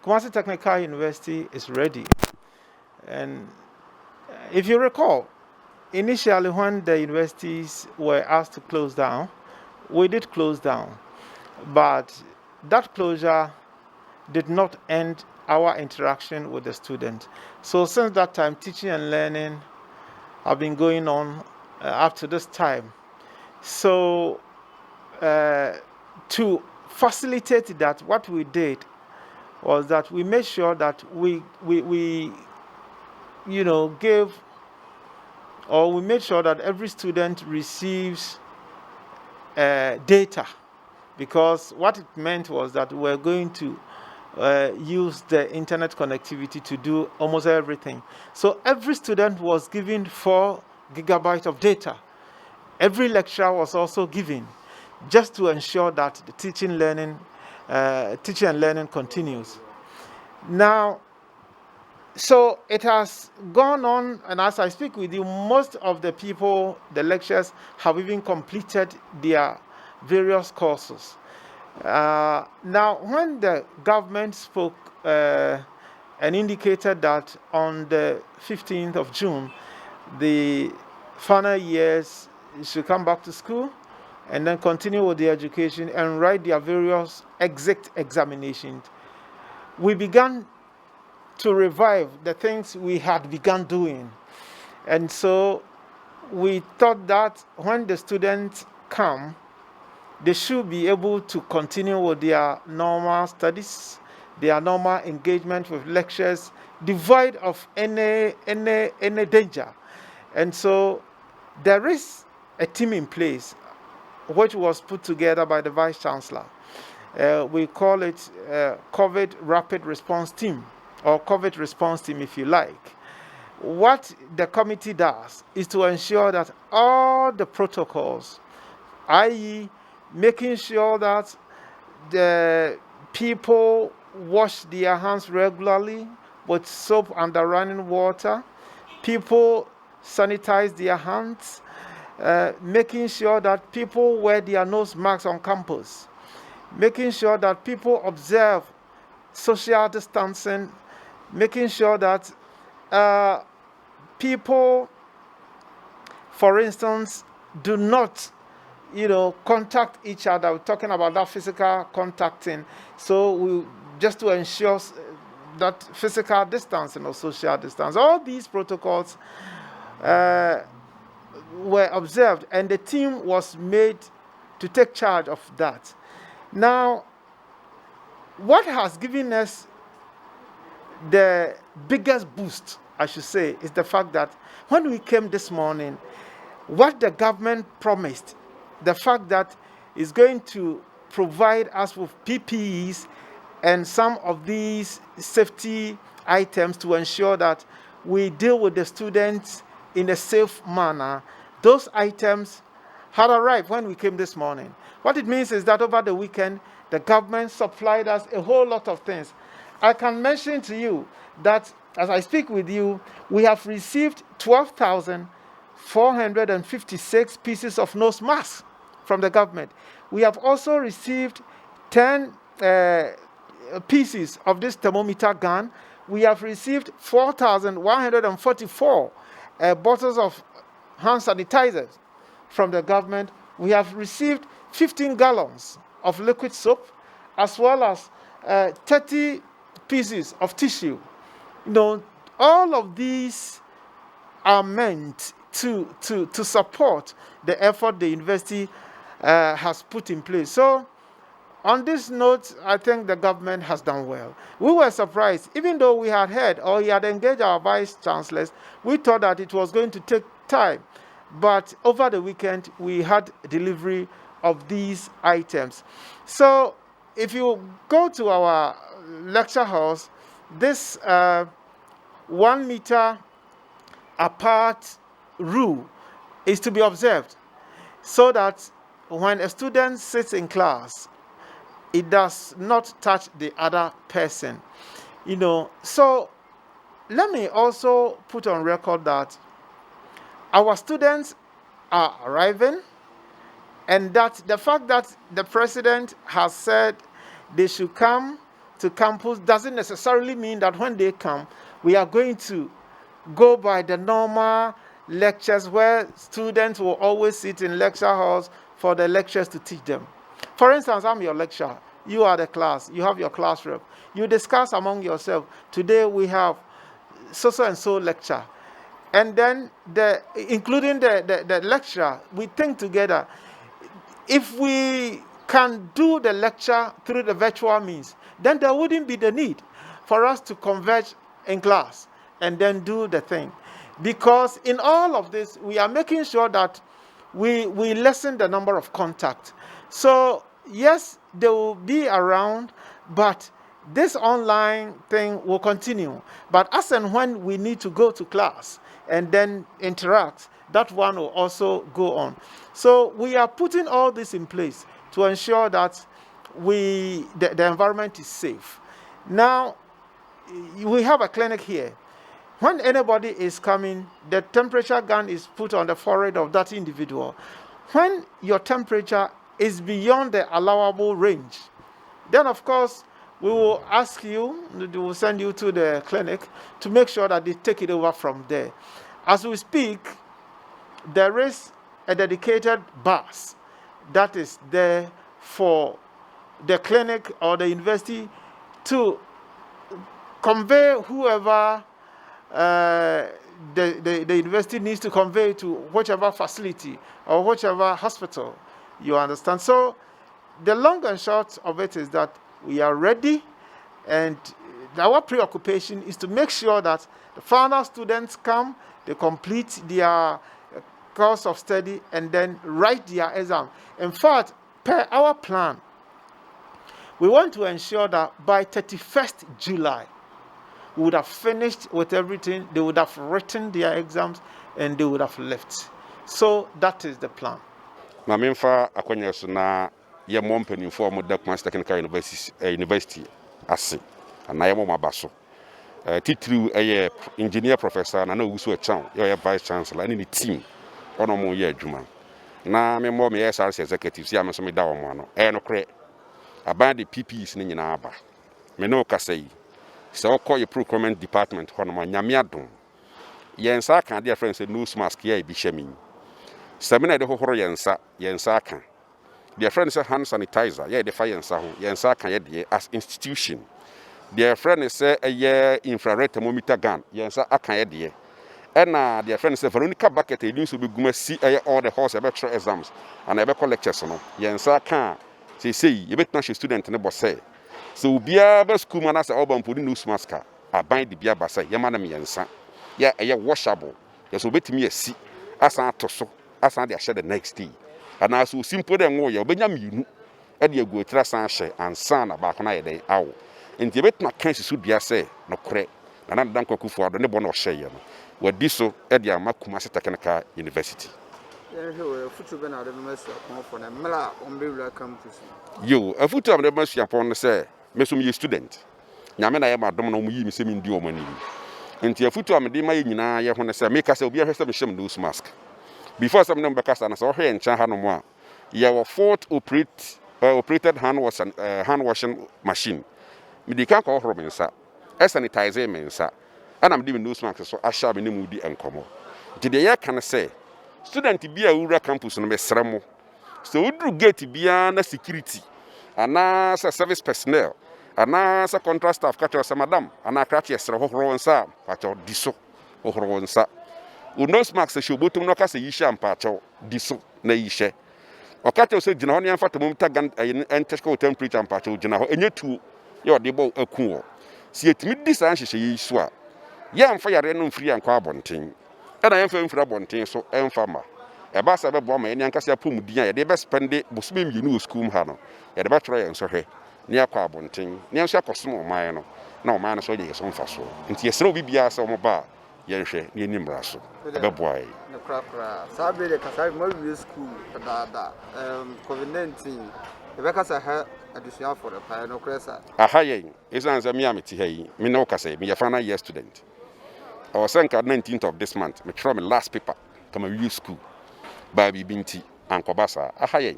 Kumasi Technical University is ready. And if you recall, initially when the universities were asked to close down, we did close down. But that closure did not end our interaction with the student. So since that time, teaching and learning have been going on up to this time. So to facilitate that, what we did was that we made sure that we gave, or we made sure that every student receives data, because what it meant was that we're going to use the internet connectivity to do almost everything. So every student was given 4 gigabytes of data. Every lecturer was also given, just to ensure that the teaching and learning continues. Now, so it has gone on, and as I speak with you, most of the people, the lecturers, have even completed their various courses. Now, when the government spoke and indicated that on the 15th of June, the final years should come back to school and then continue with the education and write their various exit examinations, we began to revive the things we had begun doing. And so we thought that when the students come, they should be able to continue with their normal studies, their normal engagement with lectures, devoid of any danger. And so there is a team in place which was put together by the Vice Chancellor. We call it COVID Rapid Response Team, or COVID Response Team if you like. What the committee does is to ensure that all the protocols, i.e., making sure that the people wash their hands regularly with soap and the running water, people sanitize their hands, making sure that people wear their nose masks on campus, making sure that people observe social distancing, making sure that people, for instance, do not contact each other. We're talking about that physical contacting. So we just to ensure that physical distancing or social distance. All these protocols were observed, and the team was made to take charge of that. Now, what has given us the biggest boost, I should say, is the fact that when we came this morning, what the government promised, the fact that it's going to provide us with PPEs and some of these safety items to ensure that we deal with the students in a safe manner, those items had arrived when we came this morning. What it means is that over the weekend, the government supplied us a whole lot of things. I can mention to you that as I speak with you, we have received 12,456 pieces of nose masks from the government. We have also received 10 pieces of this thermometer gun. We have received 4,144 bottles of hand sanitizers from the government. We have received 15 gallons of liquid soap, as well as 30 pieces of tissue. All of these are meant to support the effort the university has put in place. So on this note, I think the government has done well. We were surprised, even though we had heard or he had engaged our vice chancellors, we thought that it was going to take time. But over the weekend, we had delivery of these items. So if you go to our lecture halls, this 1 meter apart rule is to be observed, so that when a student sits in class, it does not touch the other person. So let me also put on record that our students are arriving, and that the fact that the president has said they should come to campus doesn't necessarily mean that when they come, we are going to go by the normal lectures where students will always sit in lecture halls for the lecturers to teach them. For instance, I'm your lecturer. You are the class. You have your class rep. You discuss among yourself. Today we have so and so lecture. And then, including the lecturer, we think together. If we can do the lecture through the virtual means, then there wouldn't be the need for us to converge in class and then do the thing. Because in all of this, we are making sure that we lessen the number of contact. So, yes, they will be around, but this online thing will continue. But as and when we need to go to class and then interact, that one will also go on. So we are putting all this in place to ensure that the environment is safe. Now, we have a clinic here. When anybody is coming, the temperature gun is put on the forehead of that individual. When your temperature is beyond the allowable range, then of course, we will ask you, we will send you to the clinic to make sure that they take it over from there. As we speak, there is a dedicated bus that is there for the clinic or the university to convey whoever the university needs to convey to whichever facility or whichever hospital, you understand. So the long and short of it is that we are ready, and our preoccupation is to make sure that the final students come, they complete their course of study, and then write their exam. In fact, per our plan, we want to ensure that by 31st July, we would have finished with everything, they would have written their exams, and they would have left. So that is the plan. Mamimfa akonya so na ye mompani for mo da Kumasi Technical University ase na ye mo mabaso titru engineer professor na wusu echan ye vice chancellor ni team ono mo ye adwuma na me mo me SRC executives ya me so me da wo mo no no kre aban de PPs ni nyina aba me no kasai so call your procurement department hono ma nyame adom ye nsa kan de friends nose mask ye bi hyemi Samina de hohoro yensa kan. Their friend is a hand sanitizer. Yeah, the fire yensa kan ye as institution. Their friend is a infrared thermometer gun. Yensa akan ye. And their friend is a Veronica bucket. They used to be gumasi all the horse about exams and ever lectures no. Yensa kan. Say you bet not student ne boss say. So bia ba school man as Obeng put nose mask. I bind the bia basa. Yamana mi yensa. Yeah, washable. Yes, obetimi esi. Asa toso. Asan de share the next day. And as we simple dem wo ye obenya mienu e de agu tra san hye ansan na ba ko na ye dey awo. Enti e betuna kan sisu dua se no kore. Na na dan kwakufu ado ne bo no hye ye no. Wadi so e de ama Kumasi Technical University. Futu be na de mesu apon for na mela on be wura campus. Yo, futu am de mesu apon no se me so me student. Nyame na ye ma dom no mu yi me se me ndi o mani. Enti futu am de ma ye nyina ye ho ne se me ka se obi ahwe se me hyem nose mask. Before some number cast and so here in Chahanoma, you have 4 operated hand washing machine. Me can't call Robinsa, sanitizer mensa, and I'm doing nose marks so I shall be moody and como. Today I can say, student be a Ura campus on Mesramo. So would you get beyond security, and as a service personnel, and as a contrast staff catcher, madam, and I catch yes, or sa, catch or diso, or sa. Nose mask se shobotum no ka se yisha ampacho diso na yishe okacho se gina ho ne amfa thermometer gun entesco temperature ampacho gina ho enye tu ye ode bo aku o si etimi di san hyehyɛ yisu a ye amfa yare no mfiri ankwa abonten e na ye mfa mfiri abonten so emfa ma e ba sa be bo ma ye nyanka se apom din a ye de be spend bosome mmienu o school ha no ye de be tro ye nso hwe ne akwa abonten ne nso akosom o man no na o man no so ye so mfa so nti ye sere obi bia se o mo ba yenhwe ne nimraso abeboai ne krakra sabe de kasai mo wi school da COVID-19 e be kasa ha additional for the pie no kresa aha yen izanza mi ameti hayi me no kasa me final year student I was sent on 19th of this month me try my last paper come wi school ba bi binti ankobasa aha yen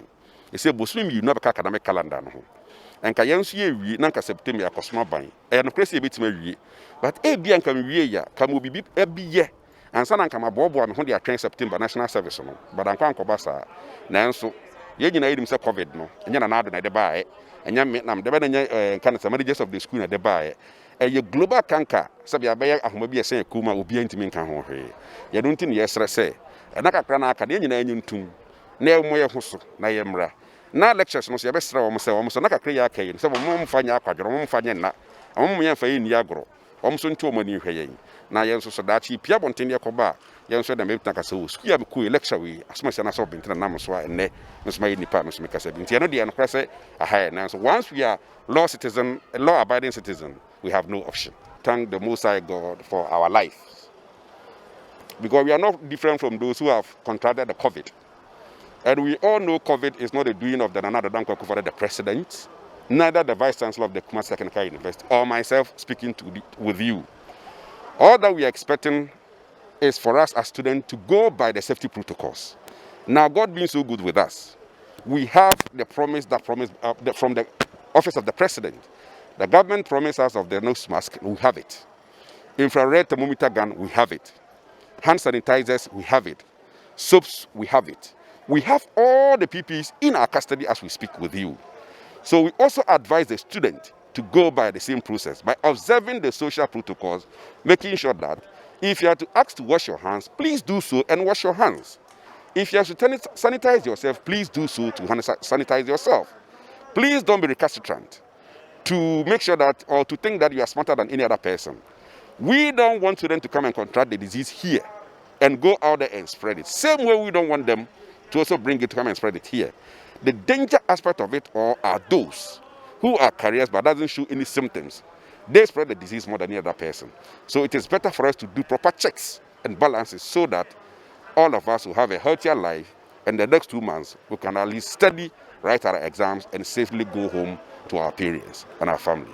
e se bosumi mi no be academic calendar no ho and Kayansu ye nanka September akosoma ban e no kresi ebetima wie but e bia nka wie ya ka mo bibi e biye ansa nanka mabobo me ho de atwen September national service no but anka ankoba sa nanso ye nyina yedim se covid no enya na ado na de baae enya me nam de be na nya kan sa managers of the school na de baae ye global kanka sabi abaye ahoma bi esen akuma obi antimi nka ho hwe ye don't tin ye sere se na kakra na aka de nyina anyuntum na e mo ye hoso na ye mra na lectures no so ye be sere wo mo so na kakra ya kai se wo mo mfanya akwadoro mo mfanya na mo mo ye mfa ye ni agoro wo so nti wo mani hwe yen na ye nso so da chi pia bonten ye koba ye nso da mebita kasa wo school ya be ku lecture we asoma se na so bintina na mo so enne nso ma ye nipa nso me kasa bintia no de no kwese aha na so once we are law abiding citizen we have no option. Thank the Most High God for our life. Because we are not different from those who have contracted the COVID. And we all know COVID is not the doing of the Nana Dankwa the president, neither the vice chancellor of the Kumasi Technical University, or myself speaking with you. All that we are expecting is for us as students to go by the safety protocols. Now, God being so good with us, we have the promise from the office of the president. The government promised us of the nose mask, we have it. Infrared thermometer gun, we have it. Hand sanitizers, we have it. Soaps, we have it. We have all the PPEs in our custody as we speak with you. So we also advise the student to go by the same process by observing the social protocols, making sure that if you are to ask to wash your hands, please do so and wash your hands. If you have to sanitize yourself, please do so to sanitize yourself. Please don't be recalcitrant to make sure that, or to think that you are smarter than any other person. We don't want children to come and contract the disease here and go out there and spread it. Same way we don't want them to also bring it to come and spread it here. The danger aspect of it all are those who are carriers but doesn't show any symptoms. They spread the disease more than any other person. So it is better for us to do proper checks and balances so that all of us will have a healthier life, and the next 2 months we can at least study, write our exams, and safely go home to our parents and our family.